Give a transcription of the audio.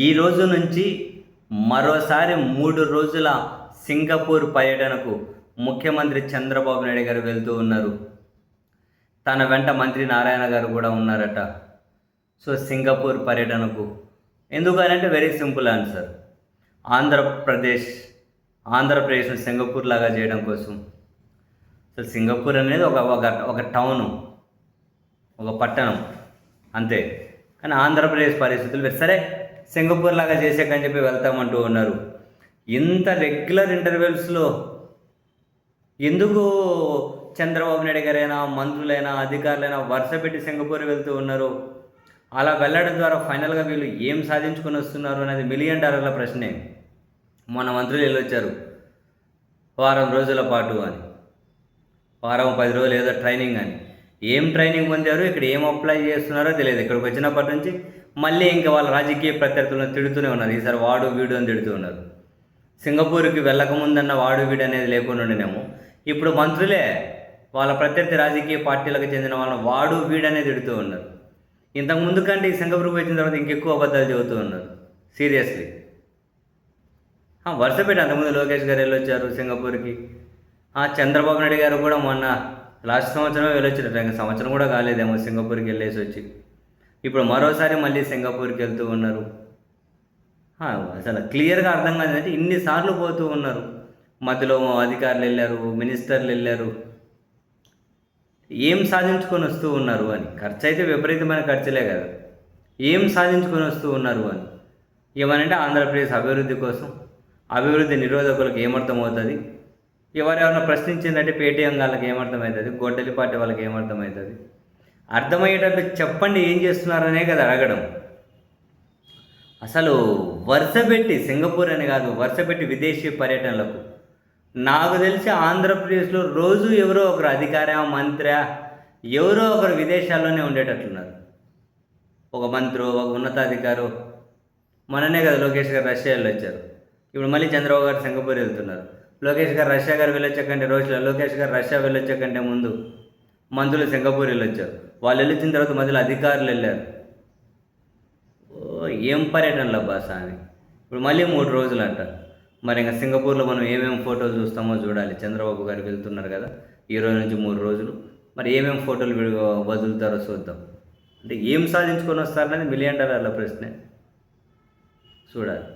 ఈ రోజు నుంచి మరోసారి 3 రోజుల సింగపూర్ పర్యటనకు ముఖ్యమంత్రి చంద్రబాబు నాయుడు గారు వెళ్తూ ఉన్నారు. తన వెంట మంత్రి నారాయణ గారు కూడా ఉన్నారట. సో సింగపూర్ పర్యటనకు ఎందుకనంటే వెరీ సింపుల్ ఆన్సర్. ఆంధ్రప్రదేశ్ను సింగపూర్ లాగా చేయడం కోసం. సో సింగపూర్ అనేది ఒక టౌను, ఒక పట్టణం అంతే. కానీ ఆంధ్రప్రదేశ్ పరిస్థితులు సరే సింగపూర్ లాగా చేసాకని చెప్పి వెళ్తామంటూ ఉన్నారు. ఇంత రెగ్యులర్ ఇంటర్వెల్స్లో ఎందుకు చంద్రబాబు నాయుడు గారైనా, మంత్రులైనా, అధికారులైనా వరుస పెట్టి సింగపూర్ వెళ్తూ ఉన్నారు? అలా వెళ్ళడం ద్వారా ఫైనల్గా వీళ్ళు ఏం సాధించుకొని వస్తున్నారు అనేది $1,000,000 ప్రశ్నే. మన మంత్రులు వెళ్ళొచ్చారు వారం రోజుల పాటు అని, వారం 10 రోజులు ఏదో ట్రైనింగ్ అని. ఏం ట్రైనింగ్ పొందారు, ఇక్కడ ఏం అప్లై చేస్తున్నారో తెలియదు. ఇక్కడికి వచ్చినప్పటి నుంచి మళ్ళీ ఇంకా వాళ్ళ రాజకీయ ప్రత్యర్థులను తిడుతూనే ఉన్నారు. ఈసారి వాడు వీడు అని తిడుతూ ఉన్నారు. సింగపూర్కి వెళ్ళకముందన్న వాడు వీడు అనేది లేకుండా ఉండినేమో ఇప్పుడు మంత్రులే వాళ్ళ ప్రత్యర్థి రాజకీయ పార్టీలకు చెందిన వాళ్ళని వాడు వీడు అనేది తిడుతూ ఉన్నారు. ఇంతకుముందు కంటే ఈ సింగపూర్కి వచ్చిన తర్వాత ఇంకెక్కువ అబద్ధాలు చెబుతూ ఉన్నారు. సీరియస్లీ వరుస పెట్టి అంతకుముందు లోకేష్ గారు వెళ్ళొచ్చారు సింగపూర్కి. చంద్రబాబు నాయుడు గారు కూడా మొన్న లాస్ట్ సంవత్సరమే వెళ్ళొచ్చారు. ఇంకా సంవత్సరం కూడా కాలేదేమో సింగపూర్కి వెళ్ళేసి వచ్చి. ఇప్పుడు మరోసారి మళ్ళీ సింగపూర్కి వెళ్తూ ఉన్నారు. అసలు క్లియర్గా అర్థం కాదంటే ఇన్నిసార్లు పోతూ ఉన్నారు. మధ్యలో అధికారులు వెళ్ళారు, మినిస్టర్లు వెళ్ళారు. ఏం సాధించుకొని వస్తూ ఉన్నారు అని. ఖర్చు అయితే విపరీతమైన ఖర్చులే కదా. ఏం సాధించుకొని వస్తూ ఉన్నారు అని ఏమనంటే ఆంధ్రప్రదేశ్ అభివృద్ధి కోసం, అభివృద్ధి నిరోధకులకు ఏమర్థమవుతుంది, ఎవరెవరైనా ప్రశ్నించిందంటే పేటీఎం వాళ్ళకి ఏమర్థమవుతుంది, గొడ్డలి పార్టీ వాళ్ళకి ఏమర్థమవుతుంది, అర్థమయ్యేటట్టు చెప్పండి ఏం చేస్తున్నారనే కదా అడగడం. అసలు వరుసపెట్టి సింగపూర్ అని కాదు, వరుసపెట్టి విదేశీ పర్యటనలకు నాకు తెలిసి ఆంధ్రప్రదేశ్లో రోజు ఎవరో ఒకరు అధికార మంత్రి ఎవరో ఒకరు విదేశాల్లోనే ఉండేటట్లున్నారు. ఒక మంత్రి, ఒక ఉన్నతాధికారు. మొన్ననే కదా లోకేష్ గారు రష్యా వెళ్ళొచ్చారు. ఇప్పుడు మళ్ళీ చంద్రబాబు గారు సింగపూర్ వెళ్తున్నారు. లోకేష్ గారు రష్యా గారు వెళ్ళొచ్చాకంటే లోకేష్ గారు రష్యా వెళ్ళొచ్చాకంటే ముందు మంత్రులు సింగపూర్ వెళ్ళొచ్చారు. వాళ్ళు వెళ్ళొచ్చిన తర్వాత మధ్యలో అధికారులు వెళ్ళారు. ఏం పర్యటనలు అబ్బా స్వామి. ఇప్పుడు మళ్ళీ 3 రోజులు అంట. మరి ఇంకా సింగపూర్లో మనం ఏమేమి ఫోటోలు చూస్తామో చూడాలి. చంద్రబాబు గారు వెళ్తున్నారు కదా ఈ రోజు నుంచి 3 రోజులు. మరి ఏమేమి ఫోటోలు వదులుతారో చూద్దాం. అంటే ఏం సాధించుకొని వస్తారనేది $1,000,000 ప్రశ్నే. చూడాలి.